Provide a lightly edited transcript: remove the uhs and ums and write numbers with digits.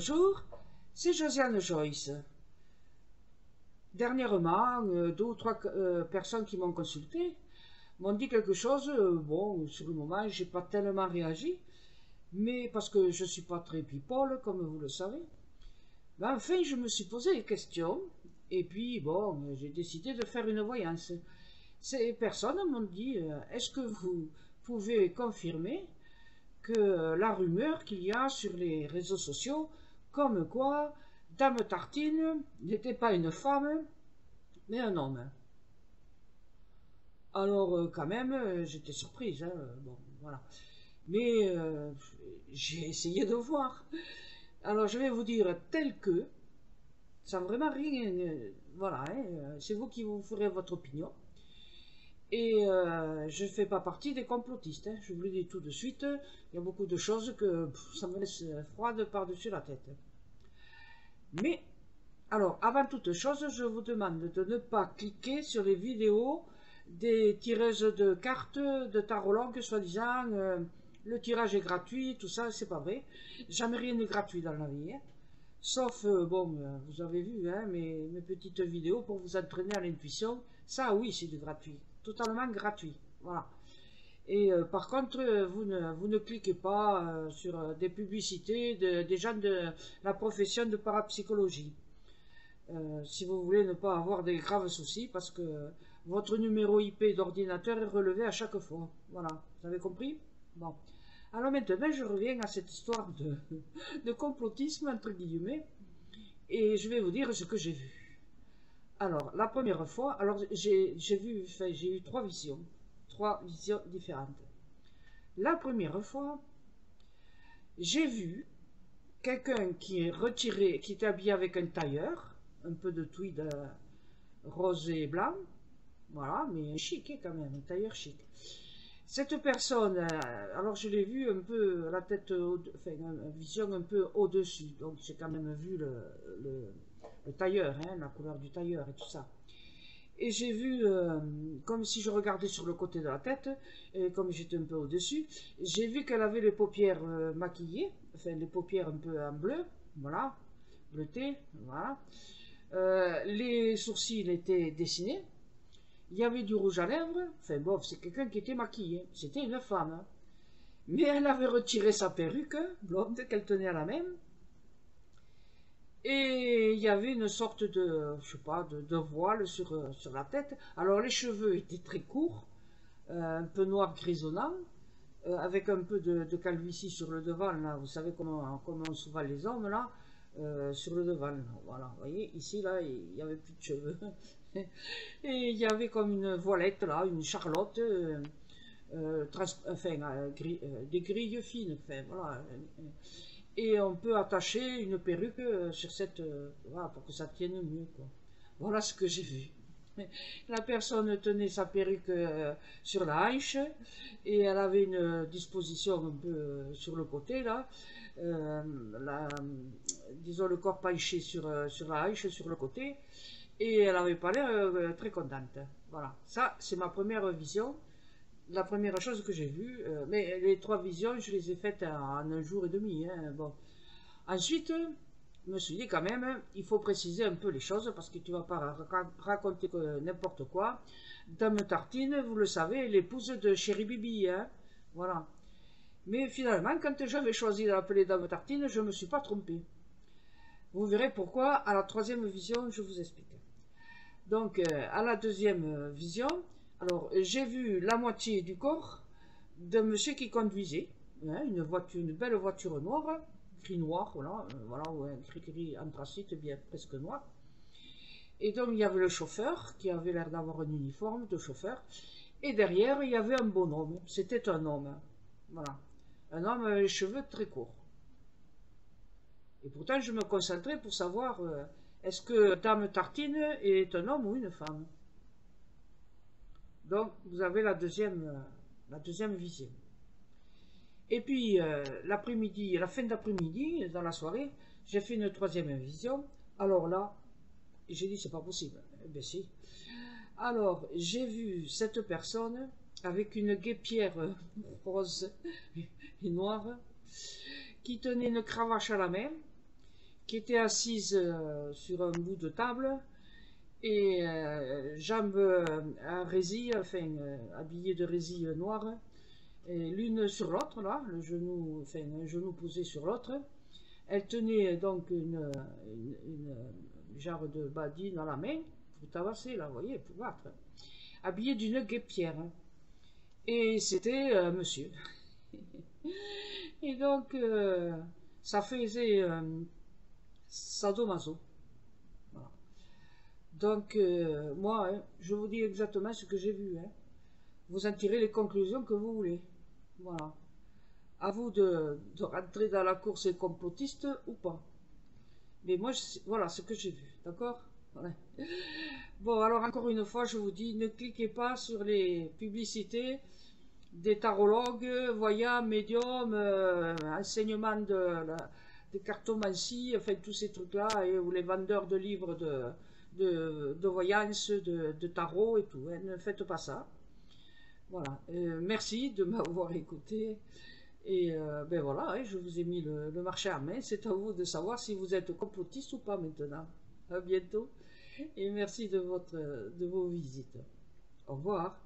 Bonjour, c'est Josiane Joyce. Dernièrement, deux ou trois personnes qui m'ont consulté m'ont dit quelque chose. Bon, sur le moment, j'ai pas tellement réagi, mais parce que je suis pas très people, comme vous le savez. Mais enfin, je me suis posé des questions, et puis bon, j'ai décidé de faire une voyance. Ces personnes m'ont dit, est-ce que vous pouvez confirmer que la rumeur qu'il y a sur les réseaux sociaux, comme quoi Dame Tartine n'était pas une femme, mais un homme. Alors quand même, j'étais surprise, hein, bon, voilà. Mais j'ai essayé de voir. Alors je vais vous dire tel que, sans vraiment rien, voilà, hein, c'est vous qui vous ferez votre opinion. Et je ne fais pas partie des complotistes, hein, je vous le dis tout de suite. Il y a beaucoup de choses que ça me laisse froide par-dessus la tête. Mais, alors, avant toute chose, je vous demande de ne pas cliquer sur les vidéos des tireuses de cartes de tarot longue, soi-disant, le tirage est gratuit, tout ça, c'est pas vrai. Jamais rien n'est gratuit dans la vie, hein. Sauf, bon, vous avez vu, hein, mes petites vidéos pour vous entraîner à l'intuition. Ça, oui, c'est du gratuit. Totalement gratuit. Voilà. Et par contre, vous ne cliquez pas sur des publicités des gens de la profession de parapsychologie. Si vous voulez ne pas avoir des graves soucis, parce que votre numéro IP d'ordinateur est relevé à chaque fois. Voilà, vous avez compris? Bon. Alors maintenant, je reviens à cette histoire de complotisme, entre guillemets, et je vais vous dire ce que j'ai vu. Alors, la première fois, alors j'ai eu trois visions différentes. La première fois, j'ai vu quelqu'un qui est retiré, qui est habillé avec un tailleur, un peu de tweed rose et blanc, voilà, mais chic quand même, un tailleur chic. Cette personne, alors je l'ai vu un peu la tête, enfin, une vision un peu au-dessus, donc j'ai quand même vu le tailleur, hein, la couleur du tailleur et tout ça. Et j'ai vu, comme si je regardais sur le côté de la tête, et comme j'étais un peu au-dessus, j'ai vu qu'elle avait les paupières maquillées, enfin les paupières un peu en bleu, voilà, bleuté, voilà. Les sourcils étaient dessinés, il y avait du rouge à lèvres, enfin bon, c'est quelqu'un qui était maquillé, c'était une femme, hein. Mais elle avait retiré sa perruque, blonde, qu'elle tenait à la main, et il y avait une sorte de, je sais pas, de voile sur la tête. Alors les cheveux étaient très courts, un peu noir grisonnant, avec un peu de calvitie sur le devant, là. Vous savez comment souvent les hommes, là, sur le devant, là. Voilà, vous voyez, ici, là, il n'y avait plus de cheveux. Et il y avait comme une voilette, là, une charlotte, enfin, des grilles fines, enfin, voilà. Et on peut attacher une perruque sur cette, voilà, pour que ça tienne mieux, quoi. Voilà ce que j'ai vu. La personne tenait sa perruque sur la hanche et elle avait une disposition un peu sur le côté là, euh, la- disons le corps penché sur la hanche, sur le côté, et elle avait pas l'air très contente. Voilà, ça c'est ma première vision, la première chose que j'ai vue, mais les trois visions je les ai faites en un jour et demi, hein, bon. Ensuite, je me suis dit quand même, il faut préciser un peu les choses parce que tu vas pas raconter n'importe quoi. Dame Tartine, vous le savez, l'épouse de Chéri Bibi, hein. Voilà. Mais finalement, quand j'avais choisi d'appeler Dame Tartine, je ne me suis pas trompé. Vous verrez pourquoi à la troisième vision, je vous explique. Donc, à la deuxième vision, alors j'ai vu la moitié du corps d'un monsieur qui conduisait, hein, une voiture, une belle voiture noire, gris noir, voilà, voilà, ou un gris anthracite bien presque noir. Et donc il y avait le chauffeur qui avait l'air d'avoir un uniforme de chauffeur, et derrière il y avait un bonhomme, c'était un homme, voilà, un homme avec les cheveux très courts. Et pourtant je me concentrais pour savoir est-ce que Dame Tartine est un homme ou une femme. Donc vous avez la deuxième vision. Et puis l'après-midi, la fin d'après-midi, dans la soirée, j'ai fait une troisième vision. Alors là, j'ai dit c'est pas possible. Eh bien si. Alors j'ai vu cette personne avec une guêpière rose et noire qui tenait une cravache à la main qui était assise sur un bout de table et jambes en résille, enfin habillée de résille noire, et l'une sur l'autre, là, le genou, enfin un genou posé sur l'autre. Elle tenait donc une genre de badine dans la main, pour tabasser, là, vous voyez, pour battre, habillée d'une guêpière. Et c'était monsieur. Et donc, ça faisait sadomaso. Voilà. Donc, moi, hein, je vous dis exactement ce que j'ai vu. Hein. Vous en tirez les conclusions que vous voulez. Voilà. À vous de rentrer dans la course complotiste ou pas. Mais moi, voilà ce que j'ai vu. D'accord? Voilà. Bon, alors encore une fois, je vous dis, ne cliquez pas sur les publicités des tarologues, voyants, médiums, enseignement de cartomancie, enfin tous ces trucs-là, ou les vendeurs de livres de voyance, de tarot et tout. Hein, ne faites pas ça. Voilà. Merci de m'avoir écouté. Et ben voilà, hein, je vous ai mis le marché en main. C'est à vous de savoir si vous êtes complotiste ou pas maintenant. À bientôt. Et merci de vos visites. Au revoir.